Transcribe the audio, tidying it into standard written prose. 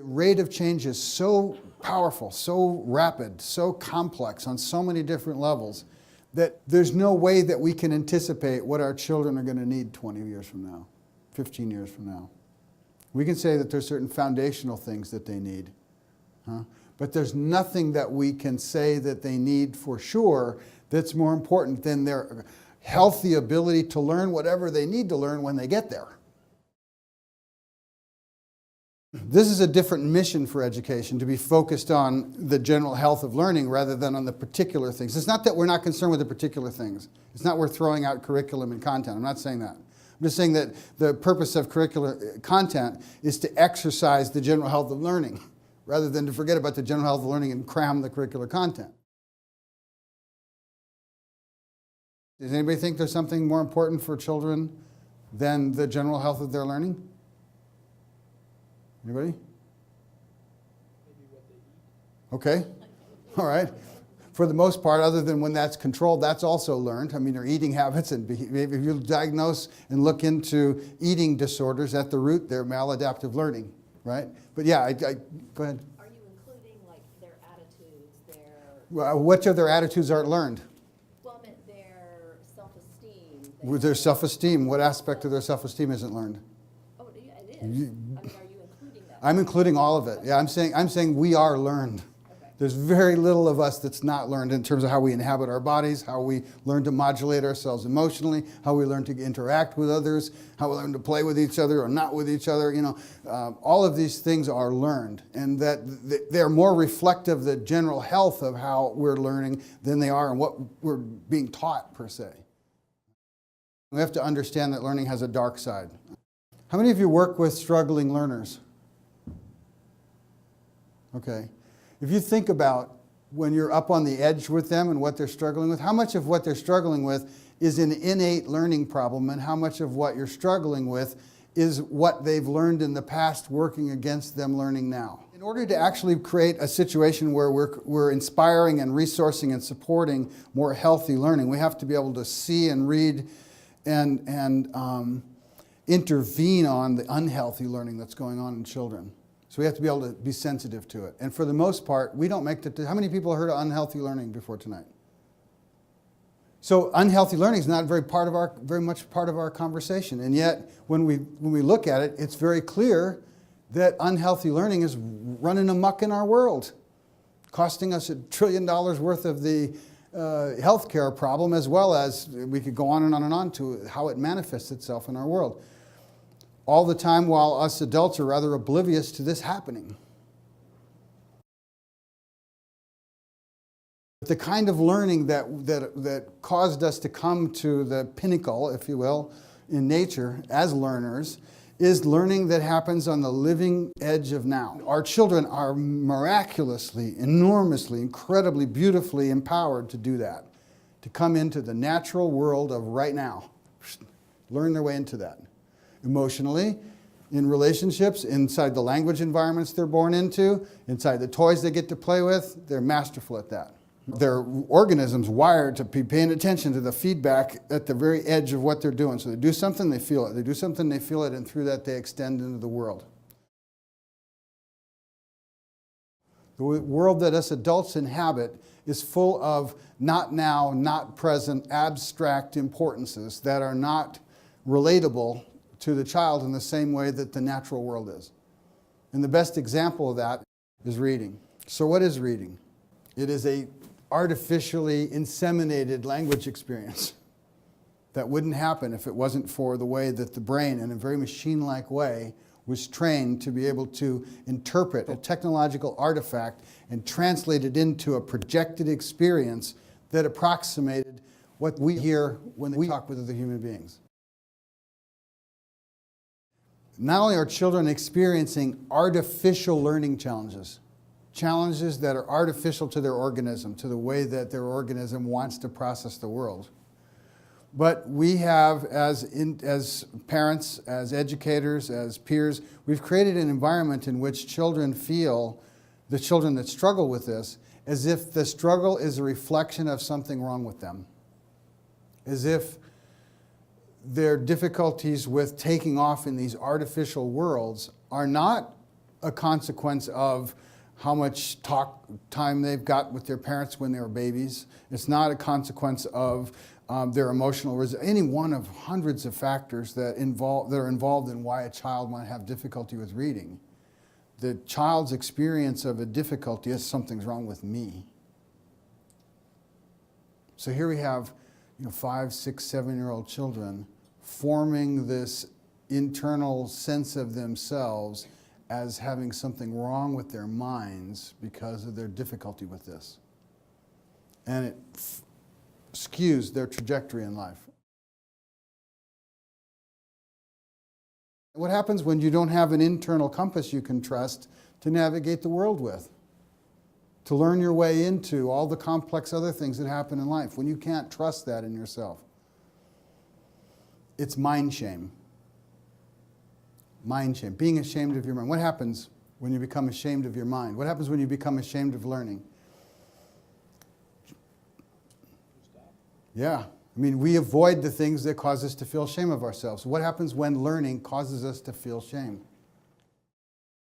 The rate of change is so powerful, so rapid, so complex on so many different levels that there's no way that we can anticipate what our children are going to need 20 years from now, 15 years from now. We can say that there's certain foundational things that they need, but there's nothing that we can say that they need for sure that's more important than their healthy ability to learn whatever they need to learn when they get there. This is a different mission for education, to be focused on the general health of learning rather than on the particular things. It's not that we're not concerned with the particular things. It's not we're throwing out curriculum and content. I'm not saying that. I'm just saying that the purpose of curricular content is to exercise the general health of learning rather than to forget about the general health of learning and cram the curricular content. Does anybody think there's something more important for children than the general health of their learning? Anybody? Maybe what they eat. Okay, all right. For the most part, other than when that's controlled, that's also learned. I mean, their eating habits and behavior. If you diagnose and look into eating disorders, at the root, they're maladaptive learning, right? But yeah, go ahead. Are you including like their attitudes, Well, which of their attitudes aren't learned? well, I meant their self-esteem? With their self-esteem, what aspect of their self-esteem isn't learned? Oh, yeah, it is. I mean, are you including that? I'm including all of it. Yeah, I'm saying we are learned. Okay. There's very little of us that's not learned in terms of how we inhabit our bodies, how we learn to modulate ourselves emotionally, how we learn to interact with others, how we learn to play with each other or not with each other. You know, all of these things are learned, and that they're more reflective of the general health of how we're learning than they are in what we're being taught per se. We have to understand that learning has a dark side. How many of you work with struggling learners? Okay. If you think about when you're up on the edge with them and what they're struggling with, how much of what they're struggling with is an innate learning problem, and how much of what you're struggling with is what they've learned in the past working against them learning now? In order to actually create a situation where we're inspiring and resourcing and supporting more healthy learning, we have to be able to see and read and intervene on the unhealthy learning that's going on in children. So we have to be able to be sensitive to it. And for the most part, we don't make how many people heard of unhealthy learning before tonight? So unhealthy learning is not very much part of our conversation. And yet, when we look at it, it's very clear that unhealthy learning is running amok in our world, costing us $1 trillion worth of the healthcare problem, as well as we could go on and on and on to how it manifests itself in our world. All the time while us adults are rather oblivious to this happening. The kind of learning that caused us to come to the pinnacle, if you will, in nature as learners, is learning that happens on the living edge of now. Our children are miraculously, enormously, incredibly, beautifully empowered to do that, to come into the natural world of right now, learn their way into that. Emotionally, in relationships, inside the language environments they're born into, inside the toys they get to play with, they're masterful at that. Their organism's wired to be paying attention to the feedback at the very edge of what they're doing. So they do something, they feel it. They do something, they feel it, and through that they extend into the world. The world that us adults inhabit is full of not now, not present, abstract importances that are not relatable to the child in the same way that the natural world is. And the best example of that is reading. So what is reading? It is a artificially inseminated language experience that wouldn't happen if it wasn't for the way that the brain, in a very machine-like way, was trained to be able to interpret a technological artifact and translate it into a projected experience that approximated what we hear when we talk with other human beings. Not only are children experiencing artificial learning challenges that are artificial to their organism, to the way that their organism wants to process the world, but we have, as parents, as educators, as peers, we've created an environment in which children feel, the children that struggle with this, as if the struggle is a reflection of something wrong with them, as if their difficulties with taking off in these artificial worlds are not a consequence of how much talk time they've got with their parents when they were babies. It's not a consequence of their emotional any one of hundreds of factors that are involved in why a child might have difficulty with reading. The child's experience of a difficulty is something's wrong with me. So here we have 5, 6, 7-year-old children forming this internal sense of themselves as having something wrong with their minds because of their difficulty with this. And it skews their trajectory in life. What happens when you don't have an internal compass you can trust to navigate the world with? To learn your way into all the complex other things that happen in life, when you can't trust that in yourself? It's mind shame. Mind shame, being ashamed of your mind. What happens when you become ashamed of your mind? What happens when you become ashamed of learning? Yeah, I mean, we avoid the things that cause us to feel shame of ourselves. What happens when learning causes us to feel shame?